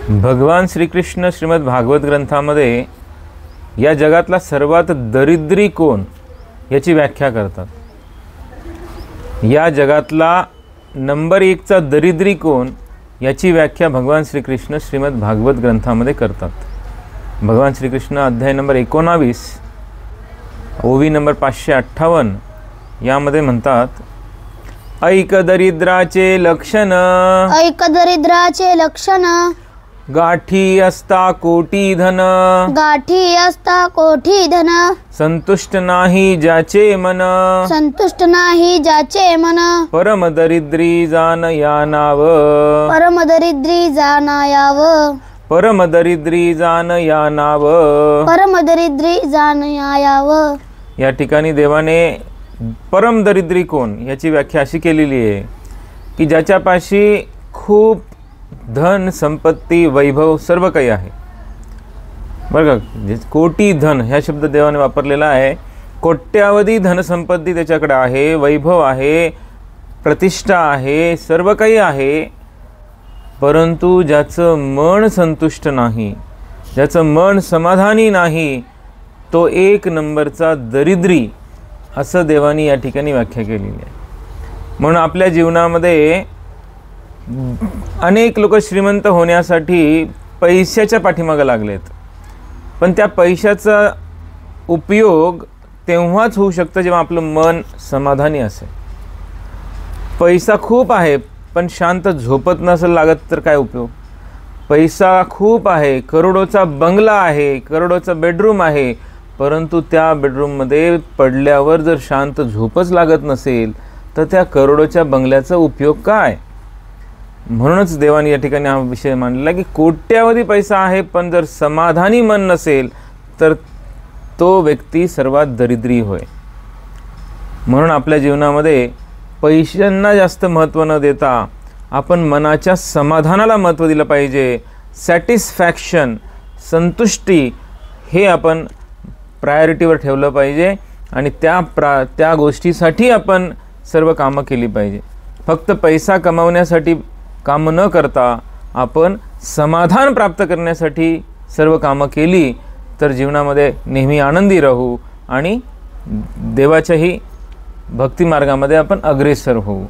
भगवान श्रीकृष्ण श्रीमद भागवत ग्रंथामध्ये या जगातला सर्वात दरिद्री कोण याची व्याख्या करतात। या जगातला नंबर 1 चा दरिद्री कोण याची व्याख्या भगवान श्रीकृष्ण श्रीमद भागवत ग्रंथामध्ये करतात। भगवान श्रीकृष्ण अध्याय नंबर 19 ओवी नंबर 558 यामध्ये म्हणतात, ऐक दरिद्राचे लक्षण, ऐक दरिद्राचे लक्षण, गाठी असता कोटी धन, गाठी असता कोठी धन, संतुष्ट नाही ज्याचे मन, संतुष्ट नाही ज्याचे मन, परम दरिद्री जान या नाव, परम दरिद्री जाणायाव, परम दरिद्री जान या नाव, परम दरिद्री जाणायाव। या ठिकाणी देवाने परम दरिद्री कोण याची व्याख्या अशी केलेली आहे की ज्याच्यापाशी खूप धन संपत्ती वैभव सर्व काही आहे। बरं का, कोटी धन ह्या शब्द देवाने वापरलेला आहे। कोट्यावधी धनसंपत्ती त्याच्याकडे आहे, वैभव आहे, प्रतिष्ठा आहे, सर्व काही आहे, परंतु ज्याचं मन संतुष्ट नाही, ज्याचं मन समाधानी नाही, तो 1 नंबरचा दरिद्री असं देवानी या ठिकाणी व्याख्या केलेली आहे। म्हणून आपल्या जीवनामध्ये अनेक लोक श्रीमंत होण्यासाठी पैशाच्या पाठीमागे लागलेत, पण त्या पैशाचा उपयोग तेव्हाच होऊ शकतो जेव्हा आपलं मन समाधानी असेल। पैसा खूप आहे पण शांत झोपत नसेल लागत तर काय उपयोग। पैसा खूप आहे, करोडोचा बंगला आहे, करोडोचा बेडरूम आहे, परंतु त्या बेडरूममध्ये पडल्यावर जर शांत झोपच लागत नसेल तर त्या करोडोच्या बंगल्याचा उपयोग काय। म्हणूनच देवाने या ठिकाणी हा विषय मांडला की कोट्यावधी पैसा आहे पण जर समाधानी मन नसेल तर तो व्यक्ती सर्वात दरिद्री होय। म्हणून आपल्या जीवनामध्ये पैशांना जास्त महत्त्व न देता आपण मनाच्या समाधानाला महत्त्व दिलं पाहिजे। सॅटिस्फॅक्शन, संतुष्टी हे आपण प्रायोरिटीवर ठेवलं पाहिजे आणि त्या गोष्टीसाठी आपण सर्व कामं केली पाहिजे। फक्त पैसा कमावण्यासाठी काम न करता आपण समाधान प्राप्त करण्यासाठी सर्व कामं केली तर जीवनामध्ये नेहमी आनंदी राहू आणि देवाच्याही भक्ती मार्गामध्ये आपण अग्रेसर होऊ।